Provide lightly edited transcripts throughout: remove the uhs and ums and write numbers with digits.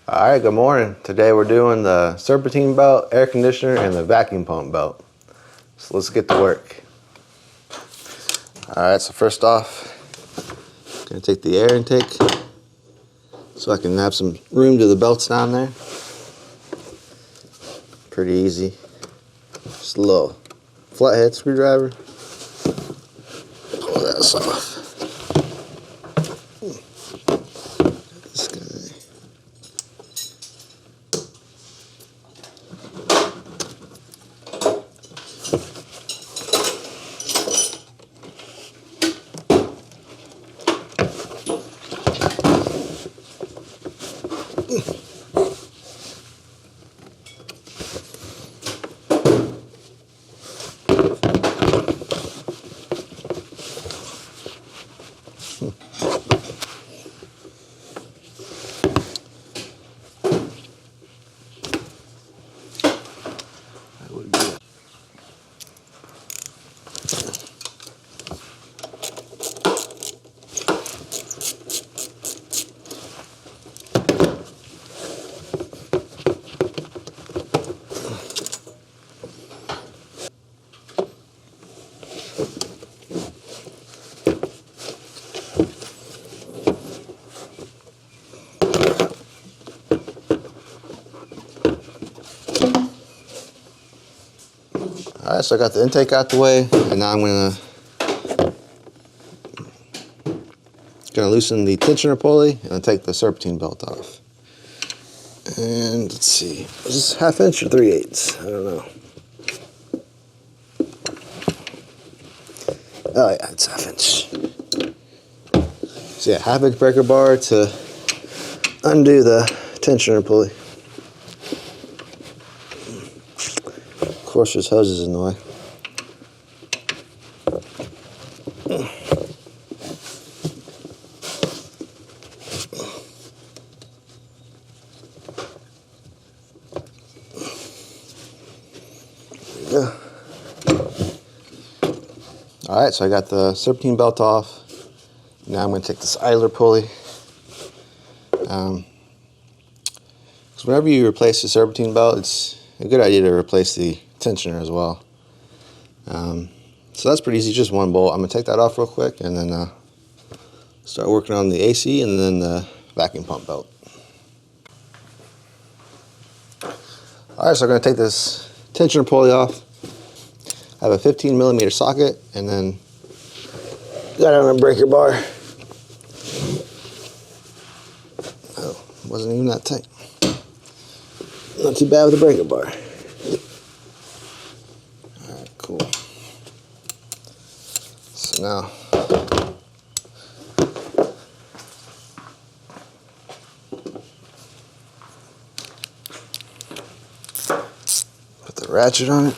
Alright, good morning. Today we're doing the Serpentine belt, air conditioner, and the vacuum pump belt. So let's get to work. Alright, so first off, I'm going to take the air intake so I can have some room to the belts down there. Pretty easy. Just a little flathead screwdriver. Pull that off. This guy. Alright, so I got the intake out the way, and now I'm gonna loosen the tensioner pulley and then take the serpentine belt off. And let's see, is this 1/2 inch or 3/8? I don't know. Oh yeah, it's 1/2 inch. So yeah, 1/2 inch breaker bar to undo the tensioner pulley. Of course, there's hoses in the way. There we go. Alright, so I got the serpentine belt off. Now I'm going to take this idler pulley. Because whenever you replace the serpentine belt, it's a good idea to replace the tensioner as well. So that's pretty easy, just one bolt. I'm going to take that off real quick and then start working on the AC and then the vacuum pump belt. Alright, so I'm going to take this tensioner pulley off. I have a 15mm socket and then got it on a breaker bar. Oh, wasn't even that tight. Not too bad with a breaker bar. Alright, cool. So now put the ratchet on it.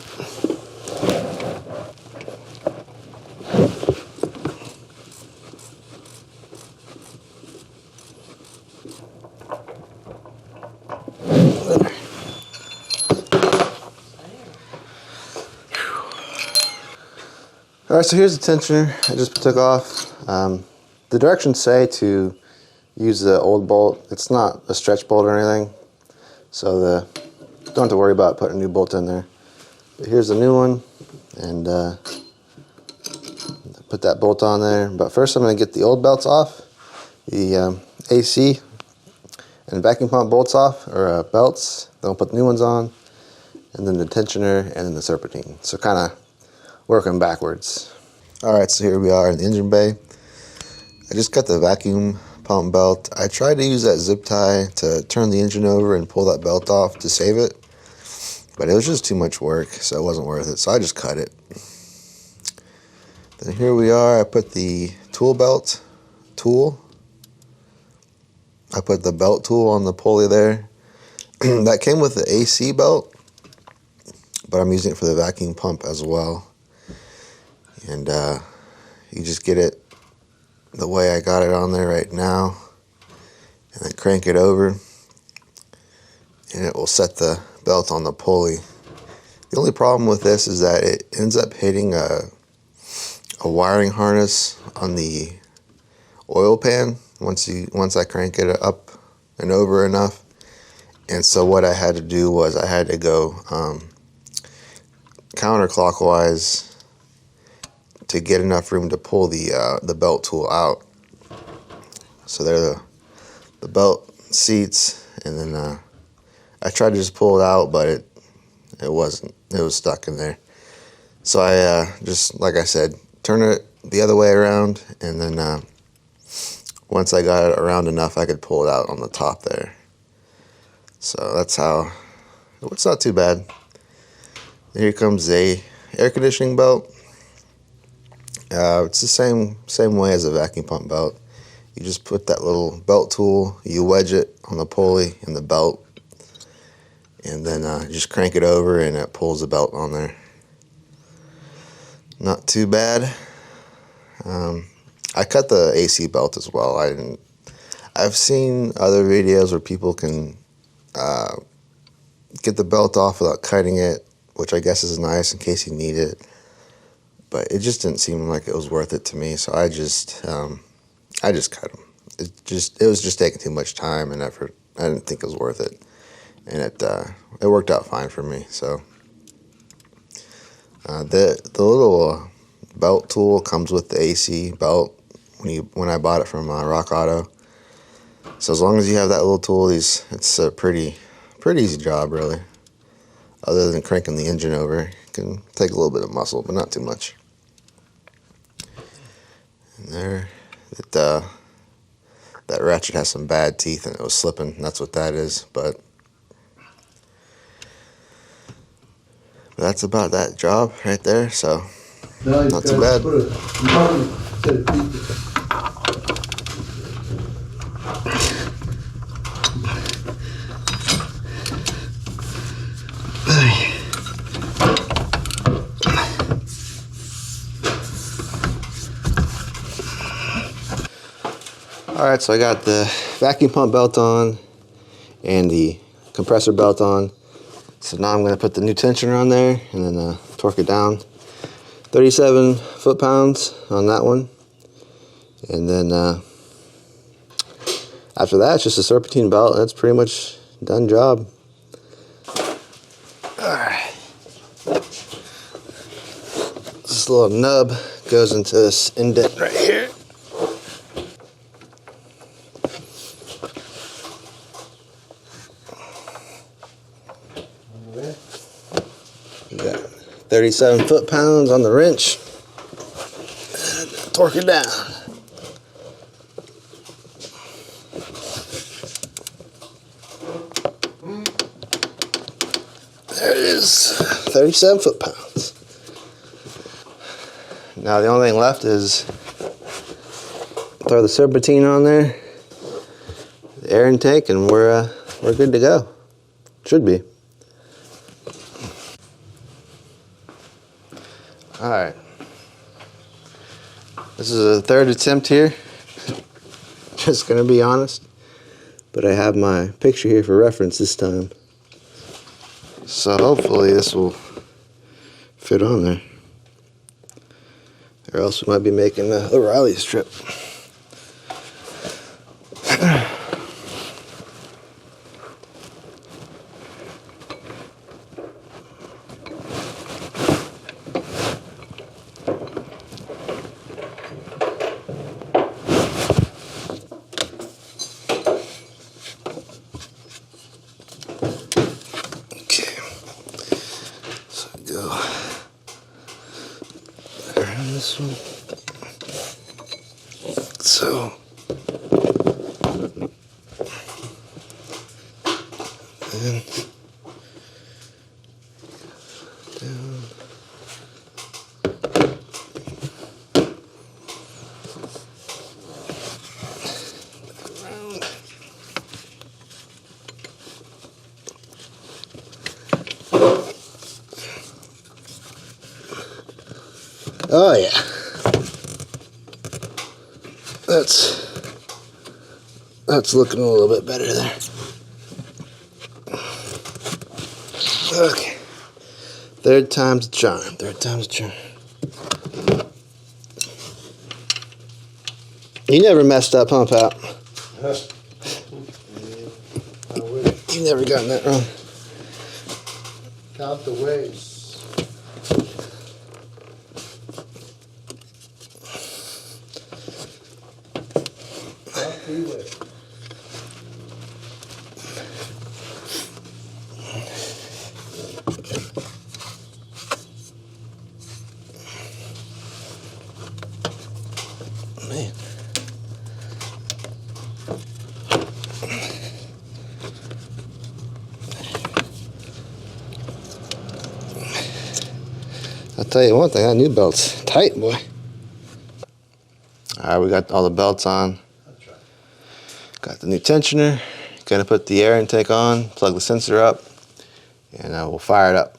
Alright, so here's the tensioner I just took off. The directions say to use the old bolt. It's not a stretch bolt or anything, so don't have to worry about putting a new bolt in there. But here's the new one, and put that bolt on there. But first I'm going to get the old belts off, the AC and vacuum pump bolts off, or belts. Then I'll put the new ones on, and then the tensioner, and then the serpentine. So kind of working backwards. Alright, so here we are in the engine bay. I just got the vacuum pump belt. I tried to use that zip tie to turn the engine over and pull that belt off to save it, but it was just too much work, so it wasn't worth it, so I just cut it. Then here we are. I put the tool belt tool. I put the belt tool on the pulley there. That came with the AC belt, but I'm using it for the vacuum pump as well. And you just get it the way I got it on there right now, and then crank it over, and it will set the belt on the pulley. The only problem with this is that it ends up hitting a wiring harness on the oil pan once I crank it up and over enough. And so what I had to do was I had to go counterclockwise to get enough room to pull the belt tool out. So there the belt seats, and then I tried to just pull it out, but it wasn't. It was stuck in there. So I just, like I said, turn it the other way around, and then once I got it around enough, I could pull it out on the top there. So that's how. It's not too bad. Here comes a air conditioning belt. It's the same way as a vacuum pump belt. You just put that little belt tool, you wedge it on the pulley in the belt, and then just crank it over, and it pulls the belt on there. Not too bad. I cut the AC belt as well. I've seen other videos where people can get the belt off without cutting it, which I guess is nice in case you need it. But it just didn't seem like it was worth it to me, so I just cut them. It was just taking too much time and effort. I didn't think it was worth it, and it worked out fine for me. So the little belt tool comes with the AC belt when I bought it from Rock Auto. So as long as you have that little tool, it's a pretty easy job, really. Other than cranking the engine over, it can take a little bit of muscle, but not too much. And there, that ratchet has some bad teeth, and it was slipping. That's what that is. But that's about that job right there. So not too bad. Alright, so I got the vacuum pump belt on and the compressor belt on. So now I'm going to put the new tensioner on there and then torque it down. 37 foot-pounds on that one. And then after that, it's just a serpentine belt. That's pretty much done job. Alright. This little nub goes into this indent right here. We got 37 foot-pounds on the wrench. And torque it down. There it is, 37 foot-pounds. Now the only thing left is throw the serpentine on there, the air intake, and we're good to go. Should be. Alright, this is a third attempt here, just gonna be honest, but I have my picture here for reference this time, so hopefully this will fit on there, or else we might be making a O'Reilly's trip. Go around this one. So and down. Around. Oh yeah, that's looking a little bit better there. Okay, third time's a charm. Third time's a charm. You never messed up, huh, Pap? You never gotten that wrong. Count the ways. Count 3 ways. Man. I'll tell you one thing, that new belt's tight, boy. Alright, we got all the belts on. Got the new tensioner. Gonna put the air intake on, plug the sensor up, and we'll fire it up.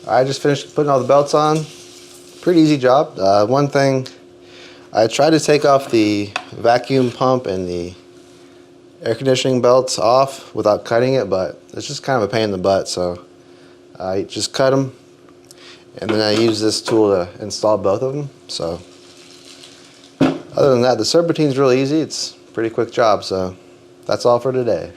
I just finished putting all the belts on. Pretty easy job. One thing, I tried to take off the vacuum pump and the air conditioning belts off without cutting it, but it's just kind of a pain in the butt, so I just cut them, and then I use this tool to install both of them. So other than that, the Serpentine's really easy. It's a pretty quick job, so that's all for today.